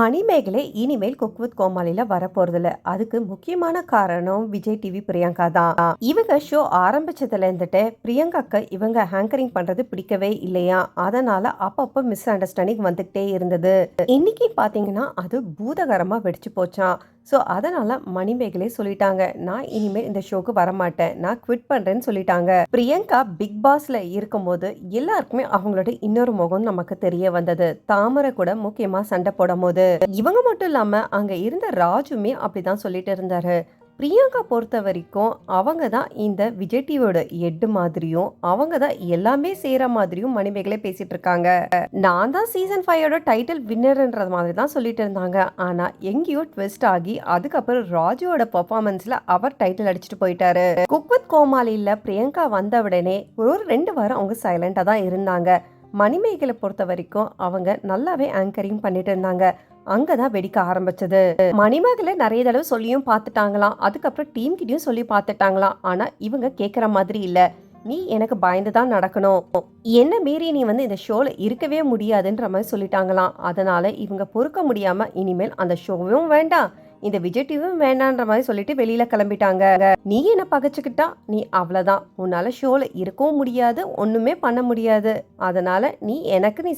மணிமேகலை இனிமேல் cook with கோமாளில வரப்போறதில்ல. அதுக்கு முக்கியமான காரணம் விஜய் டிவி பிரியங்கா தான். இவங்க ஷோ ஆரம்பிச்சதுல இருந்துட்டு பிரியங்காக்கு இவங்க ஆங்கரிங் பண்றது பிடிக்கவே இல்லையா, அதனால அப்பப்போ மிஸ் அண்டர்ஸ்டாண்டிங் வந்துகிட்டே இருந்தது. இன்னைக்கு பாத்தீங்கன்னா அது பூதகரமா வெடிச்சு போச்சாம். ஸோ அதனால மணிமேகலை சொல்லிட்டாங்க, நான் இனிமேல் இந்த ஷோக்கு வரமாட்டேன், நான் குவிட் பண்றேன்னு சொல்லிட்டாங்க. பிரியங்கா பிக் பாஸ்ல இருக்கும்போது எல்லாருக்குமே அவங்களோட இன்னொரு முகம் நமக்கு தெரிய வந்தது. தாமரை கூட முக்கியமா சண்டை போடும் போது இவங்க மட்டும் இல்லாம அங்க இருந்த ராஜுமே அப்படிதான் சொல்லிட்டு இருந்தாரு. பிரியங்கா பொறுத்த வரைக்கும் அவங்க தான் இந்த விஜய் டிவியோட எட்டு மாதிரியும், அவங்க தான் எல்லாமே செய்யற மாதிரியும் மணிமேகலை பேசிட்டு இருக்காங்க. நான் தான் சீசன் 5ஓட டைட்டில் வின்னர்ன்ற மாதிரி தான் சொல்லிட்டு இருந்தாங்க. ஆனா எங்கேயோ ட்விஸ்ட் ஆகி அதுக்கப்புறம் ராஜுவோட பெர்ஃபார்மன்ஸ்ல அவர் டைட்டில் அடிச்சுட்டு போயிட்டாரு. குக் வித் கோமாளில பிரியங்கா வந்த உடனே ஒரு 2 வாரம் அவங்க சைலண்டா தான் இருந்தாங்க. மணிமேகலை பொறுத்த வரைக்கும் அவங்க நல்லாவே ஆங்கரிங் பண்ணிட்டு இருந்தாங்க. அங்கதான் வெடிக்க ஆரம்பிச்சது. மணிமேகலை நிறைய தடவை சொல்லியும் பார்த்துட்டாங்களாம், அதுக்கப்புறம் டீம் கிட்டயும் சொல்லி பார்த்துட்டாங்களாம். ஆனா இவங்க கேட்குற மாதிரி இல்ல. நீ எனக்கு பயந்து தான் நடக்கணும், என்ன மீறி நீ இந்த ஷோல இருக்கவே முடியாதுன்ற மாதிரி சொல்லிட்டாங்களாம். அதனால இவங்க பொறுக்க முடியாம இனிமேல் அந்த ஷோவும் வேண்டாம், இந்த விஜய் டிவியும் வேண்டான்ற மாதிரி சொல்லிட்டு வெளியில கிளம்பிட்டாங்க. நீ என்ன பகைச்சுக்கிட்டா நீ அவ்வளவுதான், உன்னால ஷோல இருக்கவும் முடியாது, ஒண்ணுமே பண்ண முடியாது. அதனால நீ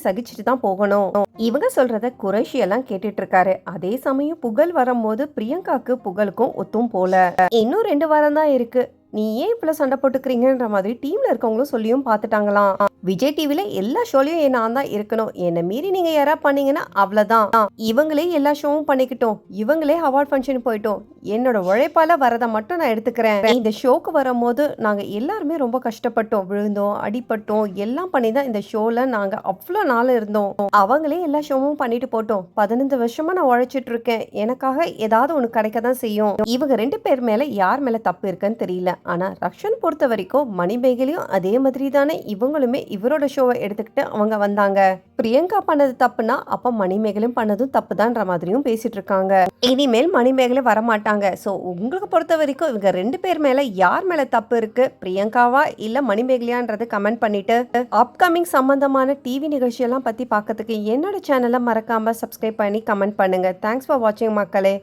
சகிச்சுட்டு தான் போகணும். இவங்க சொல்றத குறைஷி எல்லாம் கேட்டுட்டு இருக்காரு. அதே சமயம் புகழ் வரும்போது பிரியங்காக்கு புகழுக்கும் ஒத்தும் போல. இன்னும் 2 வாரம் தான் இருக்கு, நீ ஏன் இவ்வளவு சண்டை போட்டுக்கிறீங்கன்ற மாதிரி டீம்ல இருக்கவங்களும் சொல்லியும் பார்த்துட்டாங்களாம். விஜய் டிவில எல்லா ஷோலயும் நான் தான் இருக்கணும், என்னை மீறி நீங்க யாரா பண்ணீங்கன்னா அவ்வளவுதான், இவங்களே எல்லா ஷோவும் பண்ணிக்கிட்டோம், இவங்களே அவார்ட் ஃபங்க்ஷன் போயிட்டோம், என்னோட உழைப்பால வரதை மட்டும் நான் எடுத்துக்கிறேன். இந்த ஷோக்கு வரும்போது நாங்க எல்லாருமே ரொம்ப கஷ்டப்பட்டோம், விழுந்தோம், அடிபட்டோம், எல்லாம் பண்ணி தான் இந்த ஷோல நாங்க அவ்வளோ நாள் இருந்தோம். அவங்களே எல்லா ஷோவும் பண்ணிட்டு போட்டோம். 15 வருஷமா நான் உழைச்சிட்டு இருக்கேன், எனக்காக ஏதாவது ஒண்ணு கிடைக்க தான் செய்யும். இவங்க 2 பேர் மேல யார் மேல தப்பு இருக்குன்னு தெரியல. ஆனா ரக்ஷன் பொறுத்த வரைக்கும் மணிமேகலையும் அதே மாதிரி தானே இவங்களுமே இவரோட ஷோவை எடுத்துக்கிட்டு அவங்க வந்தாங்க. பிரியங்கா பண்ணது தப்புனா அப்ப மணிமேகலையும் பண்ணதும் தப்புதான்ற மாதிரியும் பேசிட்டு இருக்காங்க. இனிமேல் மணிமேகலை வரமாட்டாங்க. ஸோ உங்களுக்கு பொறுத்த வரைக்கும் இவங்க 2 பேர் மேல யார் மேல தப்பு இருக்கு, பிரியங்காவா இல்ல மணிமேகலையான்றது கமெண்ட் பண்ணிட்டு அப்கமிங் சம்பந்தமான டிவி நிகழ்ச்சியெல்லாம் பத்தி பார்க்கறதுக்கு என்னோட சேனலை மறக்காம சப்ஸ்கிரைப் பண்ணி கமெண்ட் பண்ணுங்க. தேங்க்ஸ் ஃபார் வாட்சிங் மக்களே.